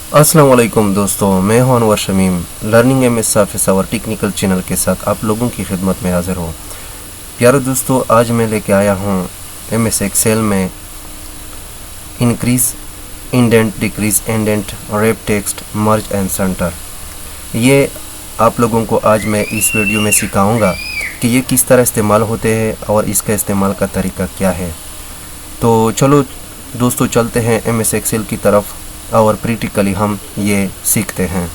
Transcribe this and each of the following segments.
अस्सलाम वालेकुम दोस्तों, मैं हूं अनवर शमीम। लर्निंग एमएस साफिस और टेक्निकल चैनल के साथ आप लोगों की खिदमत में हाजिर हूं। प्यारे दोस्तों, आज मैं लेके आया हूं एमएस एक्सेल में increase, indent, decrease, indent, wrap text, merge and centre. ये आप लोगों को आज मैं इस वीडियो में सिखाऊंगा कि ये किस तरह इस्तेमाल होते हैं और इसका इस्तेमाल का तरीका क्या है। तो चलो दोस्तों, चलते हैं एमएस एक्सेल की तरफ और प्रैक्टिकली हम ये सीखते हैं।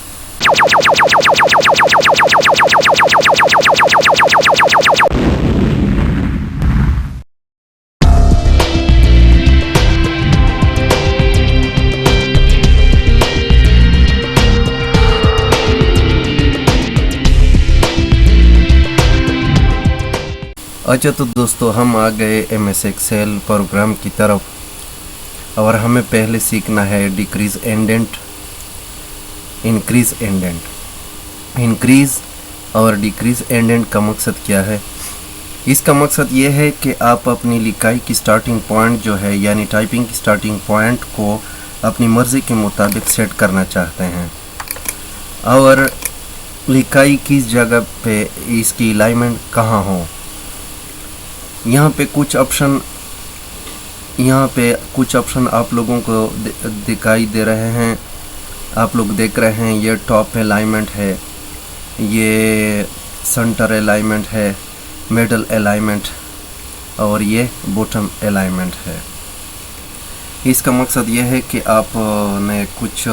अच्छा, तो दोस्तों हम आ गए एमएस एक्सेल प्रोग्राम की तरफ और हमें पहले सीखना है decrease indent, increase indent. Increase और डिक्रीज इंडेंट का मकसद क्या है? इसका मकसद ये है कि आप अपनी लिखाई की स्टार्टिंग पॉइंट जो है, यानी टाइपिंग की स्टार्टिंग पॉइंट को अपनी मर्ज़ी के मुताबिक सेट करना चाहते हैं और लिखाई किस जगह पे इसकी अलाइनमेंट कहाँ हो। यहाँ पे कुछ ऑप्शन आप लोगों को दिखाई दे रहे हैं। आप लोग देख रहे हैं, ये टॉप अलाइनमेंट है, ये सेंटर अलाइनमेंट है, मिडल अलाइनमेंट और ये बॉटम अलाइनमेंट है। इसका मकसद ये है कि आपने कुछ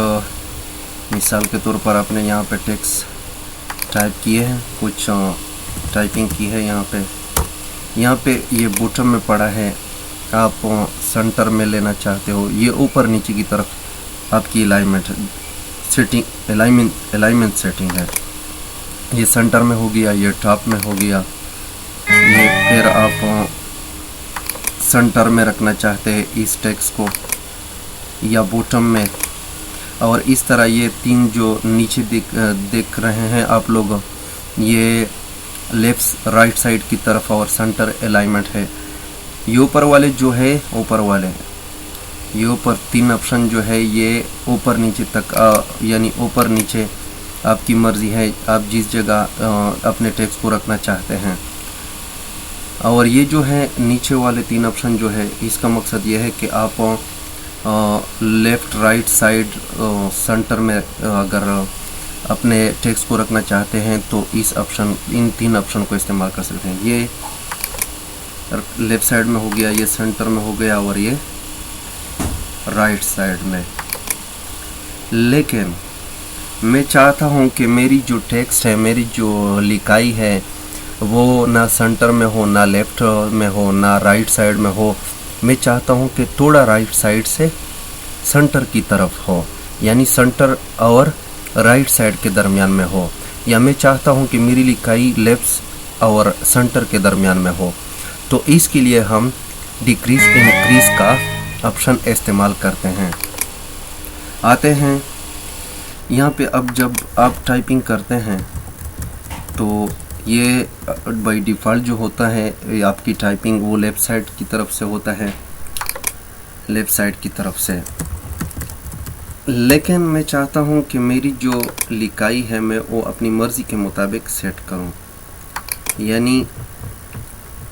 मिसाल के तौर पर आपने यहाँ पे टेक्स्ट टाइप किए हैं, कुछ टाइपिंग की है। यहाँ पे ये बॉटम में पड़ा है, आप सेंटर में लेना चाहते हो। ये ऊपर नीचे की तरफ आपकी अलाइनमेंट सेटिंग है। ये सेंटर में हो गया, ये टॉप में हो गया। ये फिर आप सेंटर में रखना चाहते हैं इस टेक्स्ट को या बॉटम में। और इस तरह ये तीन जो नीचे देख रहे हैं आप लोग, ये लेफ्ट राइट साइड की तरफ और सेंटर अलाइनमेंट है। ये ऊपर वाले जो है, ये ऊपर तीन ऑप्शन जो है, ये ऊपर नीचे तक यानी ऊपर नीचे आपकी मर्ज़ी है, आप जिस जगह अपने टेक्स्ट को रखना चाहते हैं। और ये जो है नीचे वाले तीन ऑप्शन जो है, इसका मकसद ये है कि आप लेफ़्ट राइट साइड सेंटर में अगर अपने टेक्स्ट को रखना चाहते हैं तो इन तीन ऑप्शन को इस्तेमाल कर सकते हैं। ये लेफ़्ट साइड में हो गया, ये सेंटर में हो गया और ये राइट साइड में। लेकिन मैं चाहता हूँ कि मेरी जो टेक्स्ट है, मेरी जो लिखाई है, वो ना सेंटर में हो, ना लेफ़्ट में हो, ना राइट साइड में हो। मैं चाहता हूँ कि थोड़ा राइट साइड से सेंटर की तरफ हो, यानी सेंटर और राइट साइड के दरमियान में हो। या मैं चाहता हूँ कि मेरी लिखाई लेफ्ट और सेंटर के दरमियान में हो। तो इसके लिए हम डिक्रीज इंक्रीज का ऑप्शन इस्तेमाल करते हैं। आते हैं यहाँ पे। अब जब आप टाइपिंग करते हैं तो ये बाय डिफ़ॉल्ट जो होता है, आपकी टाइपिंग वो लेफ़्ट साइड की तरफ से होता है, लेफ़्ट साइड की तरफ से। लेकिन मैं चाहता हूँ कि मेरी जो लिखाई है मैं वो अपनी मर्ज़ी के मुताबिक सेट करूँ, यानी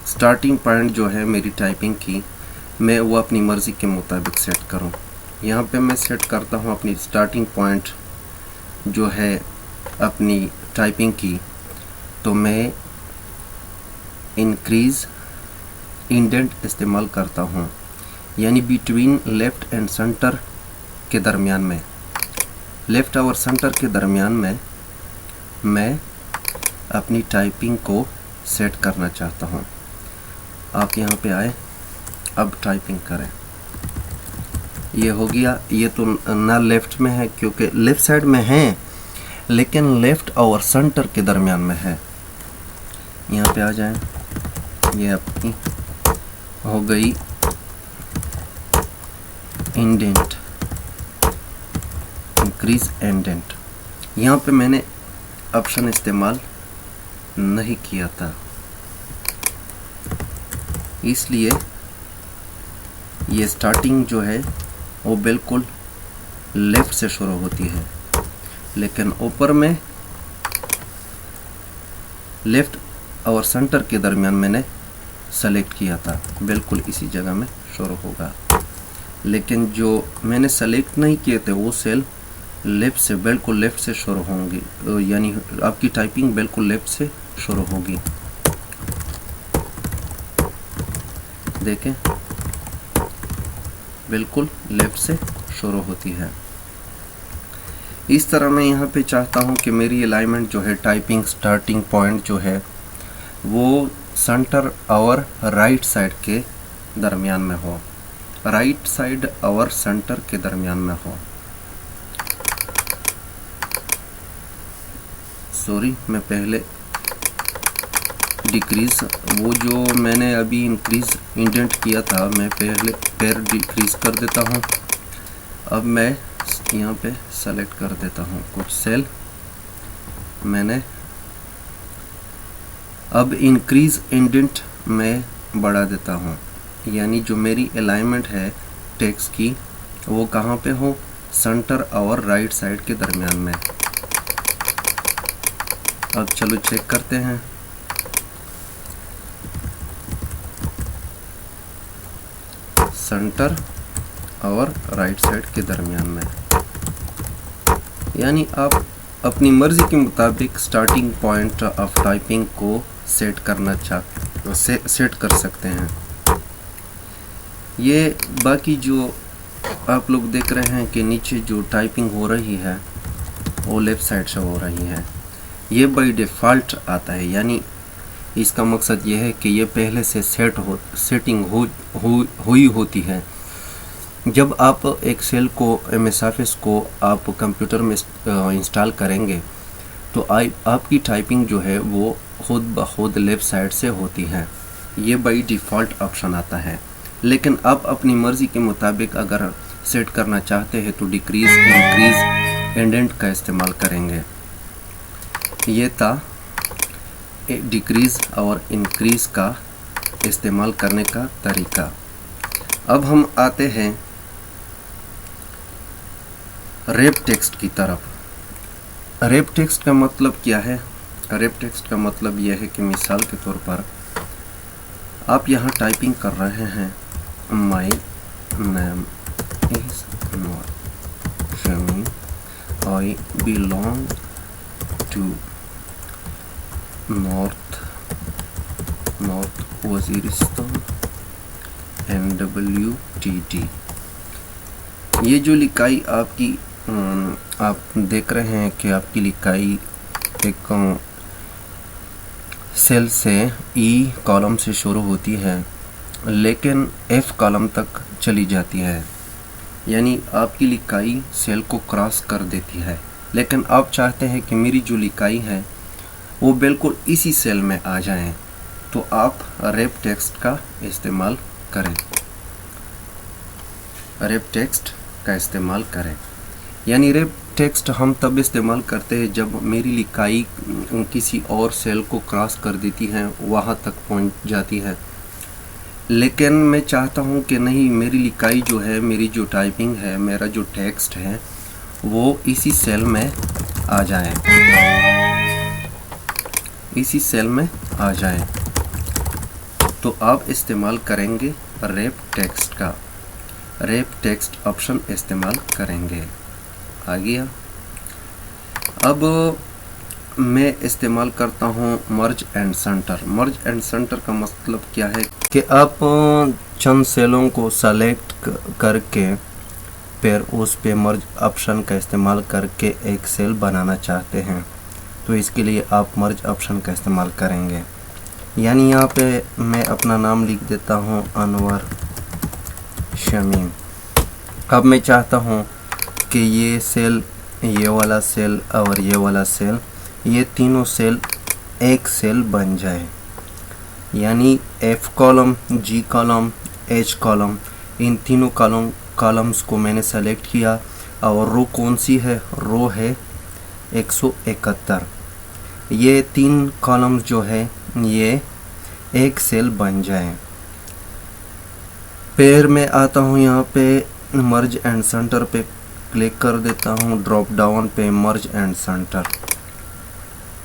स्टार्टिंग पॉइंट जो है मेरी टाइपिंग की, मैं वो अपनी मर्ज़ी के मुताबिक सेट करूँ। यहाँ पे मैं सेट करता हूँ अपनी स्टार्टिंग पॉइंट जो है अपनी टाइपिंग की, तो मैं इंक्रीज़ इंडेंट इस्तेमाल करता हूँ, यानी बिटवीन लेफ़्ट एंड सेंटर के दरमियान में, लेफ़्ट और सेंटर के दरमियान में मैं अपनी टाइपिंग को सेट करना चाहता हूँ। आप यहाँ पे आए, अब टाइपिंग करें। ये हो गया। ये तो ना लेफ़्ट में है क्योंकि लेफ़्ट साइड में है, लेकिन लेफ़्ट और सेंटर के दरमियान में है। यहाँ पे आ जाएं। ये अपनी हो गई इंडेंट, इंक्रीज इंडेंट। यहाँ पे मैंने ऑप्शन इस्तेमाल नहीं किया था, इसलिए ये स्टार्टिंग जो है वो बिल्कुल लेफ़्ट से शुरू होती है, लेकिन ऊपर में लेफ़्ट और सेंटर के दरमियान मैंने सेलेक्ट किया था, बिल्कुल इसी जगह में शुरू होगा। लेकिन जो मैंने सेलेक्ट नहीं किए थे वो सेल लेफ़्ट से, बिल्कुल लेफ़्ट से शुरू होंगी, यानी आपकी टाइपिंग बिल्कुल लेफ़्ट से शुरू होगी। देखें, बिल्कुल लेफ़्ट से शुरू होती है। इस तरह मैं यहाँ पे चाहता हूँ कि मेरी अलाइनमेंट जो है, टाइपिंग स्टार्टिंग पॉइंट जो है वो सेंटर और राइट साइड के दरमियान में हो, राइट साइड और सेंटर के दरमियान में हो। सॉरी, मैं पहले डिक्रीज, वो जो मैंने अभी इंक्रीज इंडेंट किया था, मैं पहले पैर डिक्रीज कर देता हूँ। अब मैं यहाँ पे सेलेक्ट कर देता हूँ कुछ सेल मैंने। अब इंक्रीज इंडेंट मैं बढ़ा देता हूँ, यानी जो मेरी अलाइनमेंट है टेक्स्ट की वो कहाँ पे हो, सेंटर और राइट साइड के दरमियान में। अब चलो चेक करते हैं। सेंटर और राइट साइड के दरमियान में, यानी आप अपनी मर्ज़ी के मुताबिक स्टार्टिंग पॉइंट ऑफ टाइपिंग को सेट कर सकते हैं। ये बाकी जो आप लोग देख रहे हैं कि नीचे जो टाइपिंग हो रही है वो लेफ़्ट साइड से हो रही है, ये बाय डिफ़ॉल्ट आता है, यानी इसका मकसद ये है कि ये पहले से सेटिंग हुई होती है। जब आप एक सेल को, MS ऑफिस को आप कंप्यूटर में इंस्टॉल करेंगे तो आपकी टाइपिंग जो है वो खुद ब खुद लेफ़्ट साइड से होती है, ये बाय डिफ़ॉल्ट ऑप्शन आता है। लेकिन आप अपनी मर्ज़ी के मुताबिक अगर सेट करना चाहते हैं तो डिक्रीज़, इंक्रीज़, इंडेंट का इस्तेमाल करेंगे। ये था डिक्रीज़ और इंक्रीज़ का इस्तेमाल करने का तरीका। अब हम आते हैं रैप टेक्स्ट की तरफ। रैप टेक्स्ट का मतलब क्या है? रैप टेक्स्ट का मतलब यह है कि मिसाल के तौर पर आप यहाँ टाइपिंग कर रहे हैं, my name is not Shamim, I belong to north Waziristan NWTT। ये जो लिखाई आपकी आप देख रहे हैं कि आपकी लिखाई एक सेल से E कॉलम से शुरू होती है लेकिन F कॉलम तक चली जाती है, यानी आपकी लिखाई सेल को क्रॉस कर देती है। लेकिन आप चाहते हैं कि मेरी जो लिखाई है वो बिल्कुल इसी सेल में आ जाए, तो आप रैप टेक्स्ट का इस्तेमाल करें, रैप टेक्स्ट का इस्तेमाल करें। यानी रैप टेक्स्ट हम तब इस्तेमाल करते हैं जब मेरी लिखाई किसी और सेल को क्रॉस कर देती है, वहाँ तक पहुँच जाती है। लेकिन मैं चाहता हूँ कि नहीं, मेरी लिखाई जो है, मेरी जो टाइपिंग है, मेरा जो टेक्स्ट है वो इसी सेल में आ जाए, इसी सेल में आ जाए, तो आप इस्तेमाल करेंगे रैप टेक्स्ट का, रैप टेक्स्ट ऑप्शन इस्तेमाल करेंगे। आ गया। अब मैं इस्तेमाल करता हूँ मर्ज and centre. Merge and centre का मतलब क्या है कि आप चंद सेलों को सेलेक्ट करके फिर उस पे मर्ज ऑप्शन का इस्तेमाल करके एक सेल बनाना चाहते हैं, तो इसके लिए आप मर्ज ऑप्शन का इस्तेमाल करेंगे। यानी यहाँ पे मैं अपना नाम लिख देता हूँ, अनवर शमीम। अब मैं चाहता हूँ कि ये सेल, ये वाला सेल और ये वाला सेल, ये तीनों सेल एक सेल बन जाए। यानी F column, G column, H column, इन तीनों कॉलम्स को मैंने सेलेक्ट किया। और रो कौन सी है? रो है 171। ये तीन कॉलम्स जो है ये एक सेल बन जाए। फिर मैं आता हूँ यहाँ पे मर्ज एंड सेंटर पे क्लिक कर देता हूँ ड्रॉप डाउन पे मर्ज एंड सेंटर।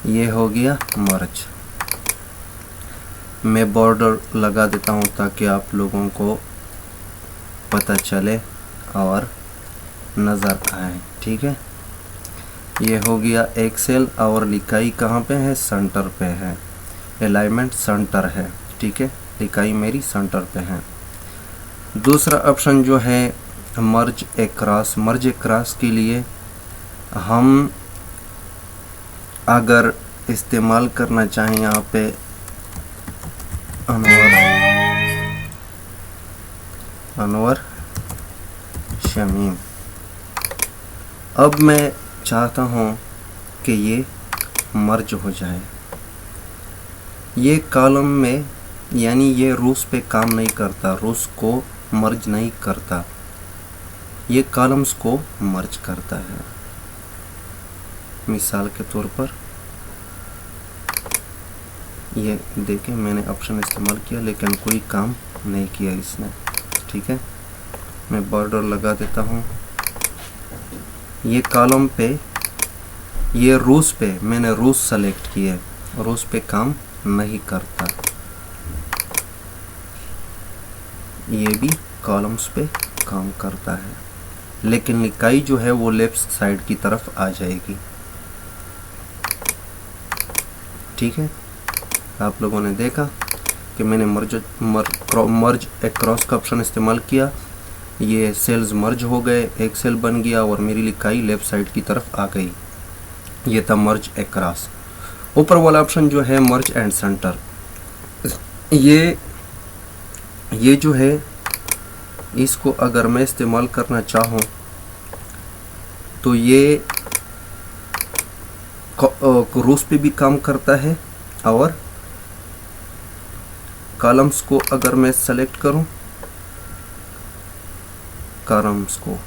ये हो गया मर्ज। मैं बॉर्डर लगा देता हूँ ताकि आप लोगों को पता चले और नज़र आए। ठीक है, ये हो गया एक सेल और लिखाई कहाँ पे है? सेंटर पे है। अलाइनमेंट सेंटर है। ठीक है, लिखाई मेरी सेंटर पे है। दूसरा ऑप्शन जो है मर्ज एक्रॉस। मर्ज एक्रॉस के लिए हम अगर इस्तेमाल करना चाहें यहाँ पे अनवर शमीम, अब मैं चाहता हूँ कि ये मर्ज हो जाए। ये कॉलम में यानी ये रूस पे काम नहीं करता, रूस को मर्ज नहीं करता, ये कॉलम्स को मर्ज करता है। मिसाल के तौर पर ये देखें, मैंने ऑप्शन इस्तेमाल किया लेकिन कोई काम नहीं किया इसने। ठीक है, मैं बॉर्डर लगा देता हूँ। ये कॉलम पे, ये रूस पे मैंने रूस सेलेक्ट किया, रूस पे काम नहीं करता। ये भी कॉलम्स पे काम करता है लेकिन लिखाई जो है वो लेफ्ट साइड की तरफ आ जाएगी। ठीक है, आप लोगों ने देखा कि मैंने मर्ज एक्रॉस का ऑप्शन इस्तेमाल किया, ये सेल्स मर्ज हो गए, एक सेल बन गया और मेरी लिखाई लेफ्ट साइड की तरफ आ गई। ये था मर्ज एक्रॉस। ऊपर वाला ऑप्शन जो है मर्ज एंड सेंटर, ये जो है इसको अगर मैं इस्तेमाल करना चाहूँ तो ये रूस पे भी काम करता है और कॉलम्स को अगर मैं सेलेक्ट करूं कॉलम्स को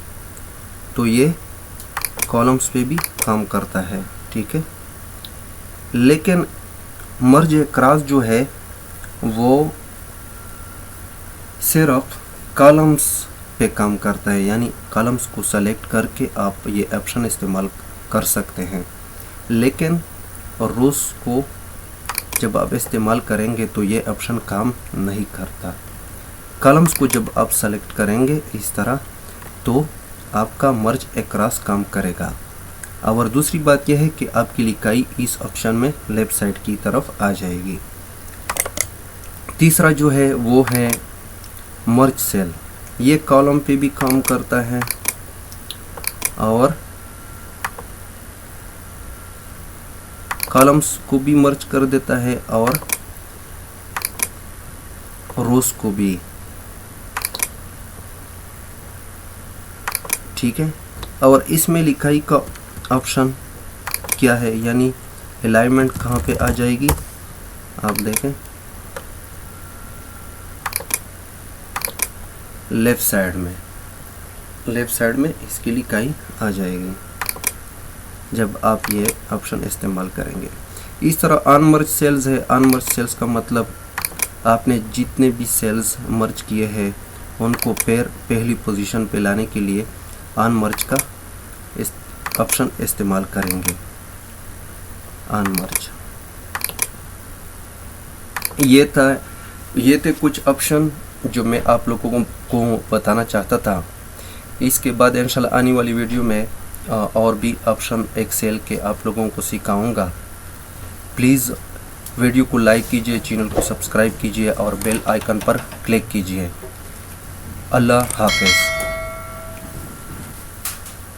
तो ये कॉलम्स पे भी काम करता है। ठीक है, लेकिन मर्ज एक्रॉस जो है वो सिर्फ कॉलम्स पे काम करता है, यानी कॉलम्स को सेलेक्ट करके आप ये ऑप्शन इस्तेमाल कर सकते हैं। लेकिन रूस को जब आप इस्तेमाल करेंगे तो ये ऑप्शन काम नहीं करता। कॉलम्स को जब आप सेलेक्ट करेंगे इस तरह तो आपका मर्ज एक्रॉस काम करेगा। और दूसरी बात यह है कि आपकी लिखाई इस ऑप्शन में लेफ्ट साइड की तरफ आ जाएगी। तीसरा जो है वो है मर्ज सेल। ये कॉलम पे भी काम करता है और कॉलम्स को भी मर्ज कर देता है और रोस को भी। ठीक है, और इसमें लिखाई का ऑप्शन क्या है, यानी अलाइनमेंट कहाँ पे आ जाएगी? आप देखें लेफ्ट साइड में इसकी लिखाई आ जाएगी जब आप ये ऑप्शन इस्तेमाल करेंगे। इस तरह अनमर्ज सेल्स है। अनमर्ज सेल्स का मतलब आपने जितने भी सेल्स मर्ज किए हैं उनको पहली पोजीशन पे लाने के लिए अनमर्ज का ऑप्शन इस्तेमाल करेंगे। अनमर्ज ये थे कुछ ऑप्शन जो मैं आप लोगों को बताना चाहता था। इसके बाद इंशाल्लाह आने वाली वीडियो में और भी ऑप्शन एक्सेल के आप लोगों को सिखाऊंगा। प्लीज़ वीडियो को लाइक कीजिए, चैनल को सब्सक्राइब कीजिए और बेल आइकन पर क्लिक कीजिए। अल्लाह हाफ़िज़।